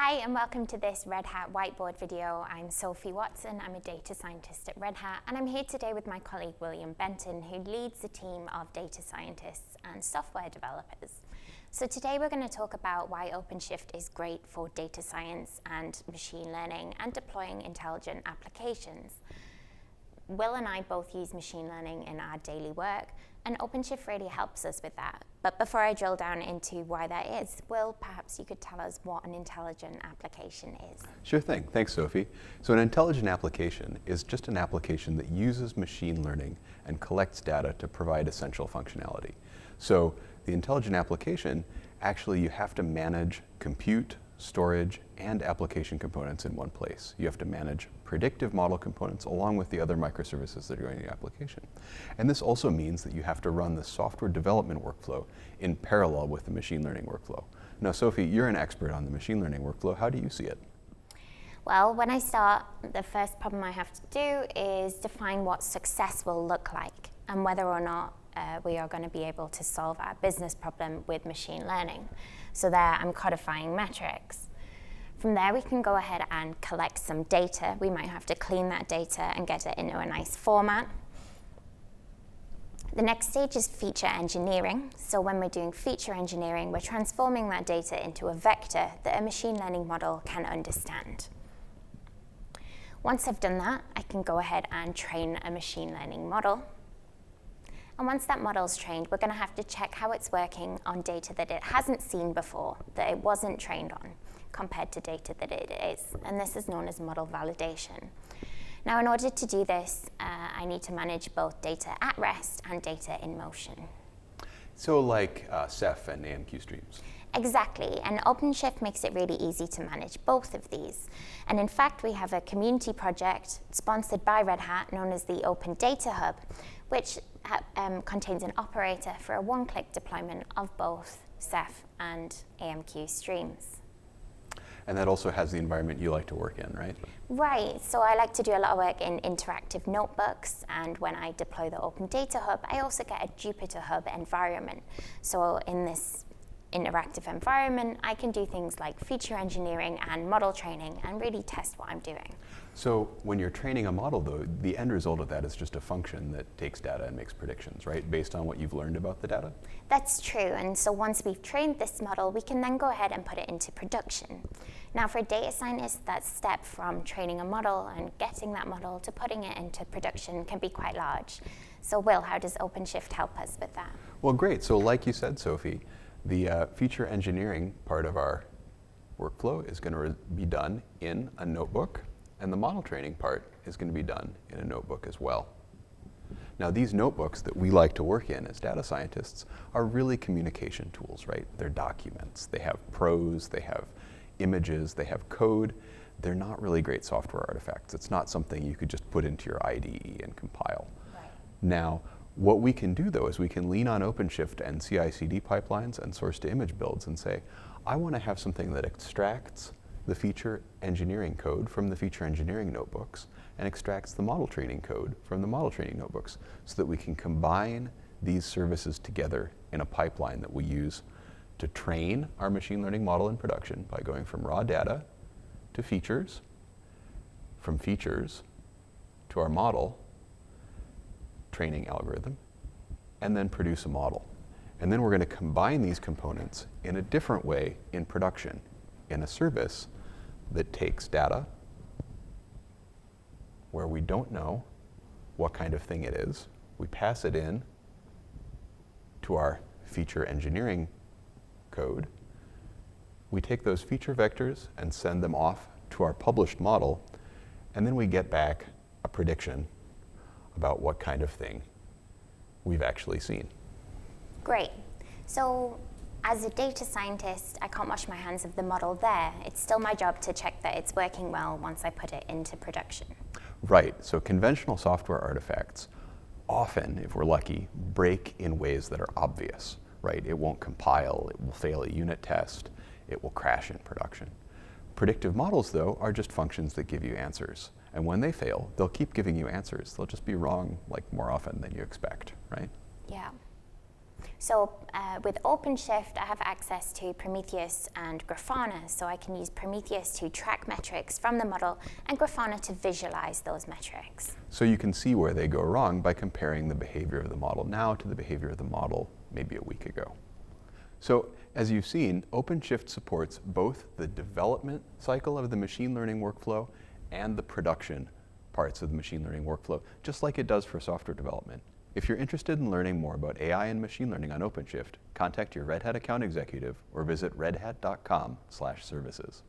Hi and welcome to this Red Hat whiteboard video. I'm Sophie Watson, I'm a data scientist at Red Hat, and I'm here today with my colleague William Benton, who leads a team of data scientists and software developers. So today we're going to talk about why OpenShift is great for data science and machine learning and deploying intelligent applications. Will and I both use machine learning in our daily work, and OpenShift really helps us with that. But before I drill down into why that is, Will, perhaps you could tell us what an intelligent application is. Sure thing. Thanks, Sophie. So an intelligent application is just an application that uses machine learning and collects data to provide essential functionality. So the intelligent application, actually you have to manage compute, storage, and application components in one place. You have to manage predictive model components along with the other microservices that are going in the application. And this also means that you have to run the software development workflow in parallel with the machine learning workflow. Now, Sophie, you're an expert on the machine learning workflow. How do you see it? Well, when I start, the first problem I have to do is define what success will look like and whether or not we are going to be able to solve our business problem with machine learning. So there I'm codifying metrics. From there we can go ahead and collect some data. We might have to clean that data and get it into a nice format. The next stage is feature engineering. So when we're doing feature engineering, we're transforming that data into a vector that a machine learning model can understand. Once I've done that, I can go ahead and train a machine learning model. And once that model's trained, we're going to have to check how it's working on data that it hasn't seen before, that it wasn't trained on, compared to data that it is. And this is known as model validation. Now, in order to do this, I need to manage both data at rest and data in motion. So like Ceph and AMQ streams. Exactly, and OpenShift makes it really easy to manage both of these. And in fact, we have a community project sponsored by Red Hat known as the Open Data Hub, which contains an operator for a one-click deployment of both Ceph and AMQ streams. And that also has the environment you like to work in, right? Right, so I like to do a lot of work in interactive notebooks, and when I deploy the Open Data Hub, I also get a Jupyter Hub environment. So in this interactive environment, I can do things like feature engineering and model training and really test what I'm doing. So when you're training a model, though, the end result of that is just a function that takes data and makes predictions, right, based on what you've learned about the data? That's true, and so once we've trained this model, we can then go ahead and put it into production. Now, for a data scientist, that step from training a model and getting that model to putting it into production can be quite large. So Will, how does OpenShift help us with that? Well, great. So like you said, Sophie, the feature engineering part of our workflow is going to be done in a notebook, and the model training part is going to be done in a notebook as well. Now, these notebooks that we like to work in as data scientists are really communication tools, right? They're documents. They have prose, they have images, they have code. They're not really great software artifacts. It's not something you could just put into your IDE and compile. Right. Now, what we can do, though, is we can lean on OpenShift and CI/CD pipelines and source-to-image builds and say, I want to have something that extracts the feature engineering code from the feature engineering notebooks and extracts the model training code from the model training notebooks so that we can combine these services together in a pipeline that we use to train our machine learning model in production by going from raw data to features, from features to our model training algorithm, and then produce a model. And then we're going to combine these components in a different way in production, in a service that takes data where we don't know what kind of thing it is. We pass it in to our feature engineering code. We take those feature vectors and send them off to our published model, and then we get back a prediction about what kind of thing we've actually seen. Great. So as a data scientist, I can't wash my hands of the model there. It's still my job to check that it's working well once I put it into production. Right. So conventional software artifacts often, if we're lucky, break in ways that are obvious, right? It won't compile, it will fail a unit test, it will crash in production. Predictive models, though, are just functions that give you answers. And when they fail, they'll keep giving you answers. They'll just be wrong like more often than you expect, right? Yeah. So with OpenShift, I have access to Prometheus and Grafana, so I can use Prometheus to track metrics from the model and Grafana to visualize those metrics. So you can see where they go wrong by comparing the behavior of the model now to the behavior of the model maybe a week ago. So as you've seen, OpenShift supports both the development cycle of the machine learning workflow and the production parts of the machine learning workflow, just like it does for software development. If you're interested in learning more about AI and machine learning on OpenShift, contact your Red Hat account executive or visit redhat.com/services.